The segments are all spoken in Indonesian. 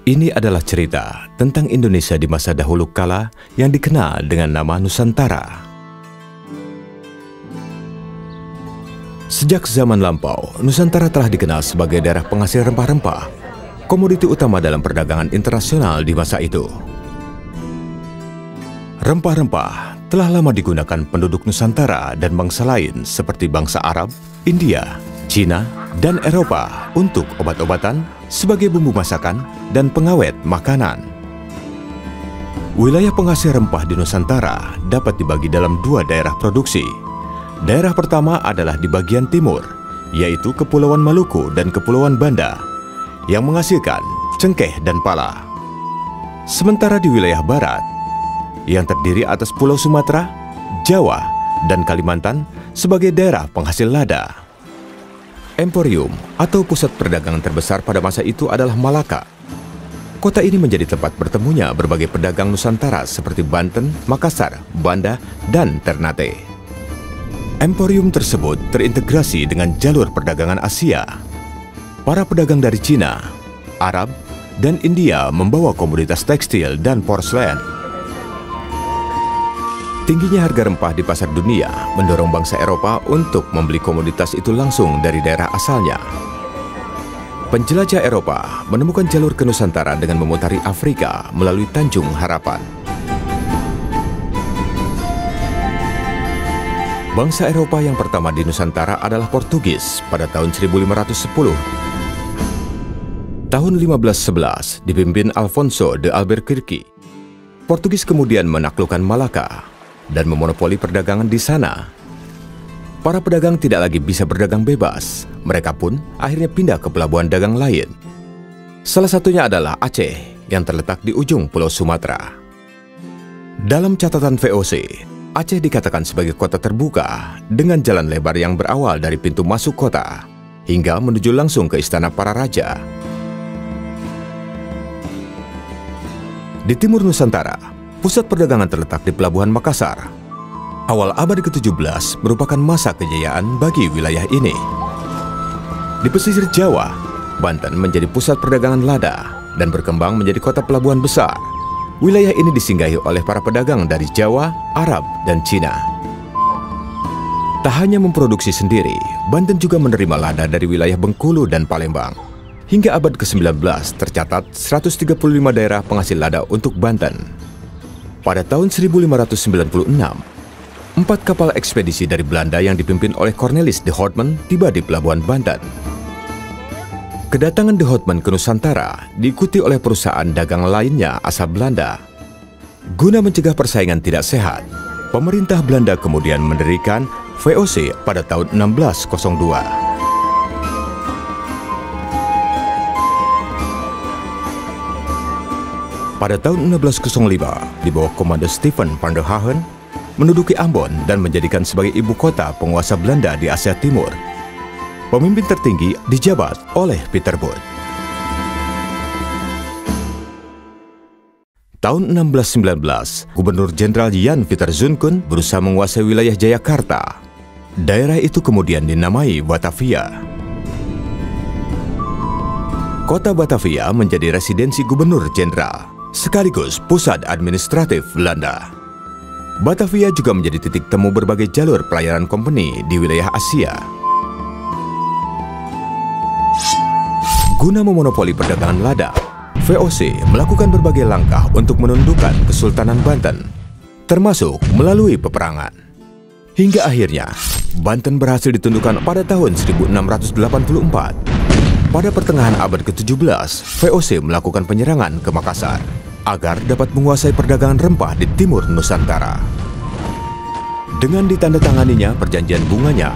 Ini adalah cerita tentang Indonesia di masa dahulu kala yang dikenal dengan nama Nusantara. Sejak zaman lampau, Nusantara telah dikenal sebagai daerah penghasil rempah-rempah, komoditi utama dalam perdagangan internasional di masa itu. Rempah-rempah telah lama digunakan penduduk Nusantara dan bangsa lain seperti bangsa Arab, India, Cina, dan Eropa untuk obat-obatan, sebagai bumbu masakan, dan pengawet makanan. Wilayah penghasil rempah di Nusantara dapat dibagi dalam dua daerah produksi. Daerah pertama adalah di bagian timur, yaitu Kepulauan Maluku dan Kepulauan Banda, yang menghasilkan cengkeh dan pala. Sementara di wilayah barat, yang terdiri atas Pulau Sumatera, Jawa, dan Kalimantan sebagai daerah penghasil lada. Emporium atau pusat perdagangan terbesar pada masa itu adalah Malaka. Kota ini menjadi tempat bertemunya berbagai pedagang Nusantara seperti Banten, Makassar, Banda, dan Ternate. Emporium tersebut terintegrasi dengan jalur perdagangan Asia. Para pedagang dari Cina, Arab, dan India membawa komoditas tekstil dan porselen. Tingginya harga rempah di pasar dunia mendorong bangsa Eropa untuk membeli komoditas itu langsung dari daerah asalnya. Penjelajah Eropa menemukan jalur ke Nusantara dengan memutari Afrika melalui Tanjung Harapan. Bangsa Eropa yang pertama di Nusantara adalah Portugis pada tahun 1510. Tahun 1511 dipimpin Alfonso de Albuquerque. Portugis kemudian menaklukkan Malaka dan memonopoli perdagangan di sana. Para pedagang tidak lagi bisa berdagang bebas. Mereka pun akhirnya pindah ke pelabuhan dagang lain. Salah satunya adalah Aceh yang terletak di ujung Pulau Sumatera. Dalam catatan VOC, Aceh dikatakan sebagai kota terbuka dengan jalan lebar yang berawal dari pintu masuk kota hingga menuju langsung ke istana para raja. Di timur Nusantara, pusat perdagangan terletak di Pelabuhan Makassar. Awal abad ke-17 merupakan masa kejayaan bagi wilayah ini. Di pesisir Jawa, Banten menjadi pusat perdagangan lada dan berkembang menjadi kota pelabuhan besar. Wilayah ini disinggahi oleh para pedagang dari Jawa, Arab, dan Cina. Tak hanya memproduksi sendiri, Banten juga menerima lada dari wilayah Bengkulu dan Palembang. Hingga abad ke-19 tercatat 135 daerah penghasil lada untuk Banten. Pada tahun 1596, 4 kapal ekspedisi dari Belanda yang dipimpin oleh Cornelis de Houtman tiba di Pelabuhan Banten. Kedatangan de Houtman ke Nusantara diikuti oleh perusahaan dagang lainnya asal Belanda. Guna mencegah persaingan tidak sehat, pemerintah Belanda kemudian mendirikan VOC pada tahun 1602. Pada tahun 1605, di bawah komando Stephen van der Hagen, menduduki Ambon dan menjadikan sebagai ibu kota penguasa Belanda di Asia Timur. Pemimpin tertinggi dijabat oleh Pieter Both. Tahun 1619, Gubernur Jenderal Jan Pieter Zoon berusaha menguasai wilayah Jayakarta. Daerah itu kemudian dinamai Batavia. Kota Batavia menjadi residensi Gubernur Jenderal, sekaligus pusat administratif Belanda. Batavia juga menjadi titik temu berbagai jalur pelayaran kompeni di wilayah Asia. Guna memonopoli perdagangan lada, VOC melakukan berbagai langkah untuk menundukkan Kesultanan Banten, termasuk melalui peperangan. Hingga akhirnya, Banten berhasil ditundukkan pada tahun 1684. Pada pertengahan abad ke-17, VOC melakukan penyerangan ke Makassar agar dapat menguasai perdagangan rempah di timur Nusantara. Dengan ditandatanganinya perjanjian bunganya,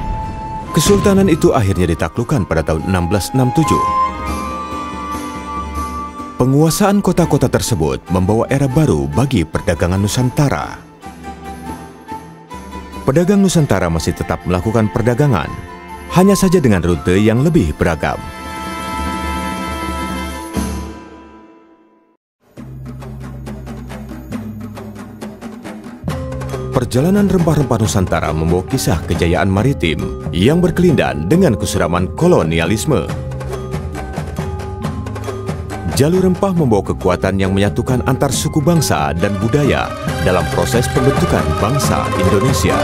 Kesultanan itu akhirnya ditaklukkan pada tahun 1667. Penguasaan kota-kota tersebut membawa era baru bagi perdagangan Nusantara. Pedagang Nusantara masih tetap melakukan perdagangan, hanya saja dengan rute yang lebih beragam. Perjalanan rempah-rempah Nusantara membawa kisah kejayaan maritim yang berkelindan dengan kesuraman kolonialisme. Jalur rempah membawa kekuatan yang menyatukan antar suku bangsa dan budaya dalam proses pembentukan bangsa Indonesia.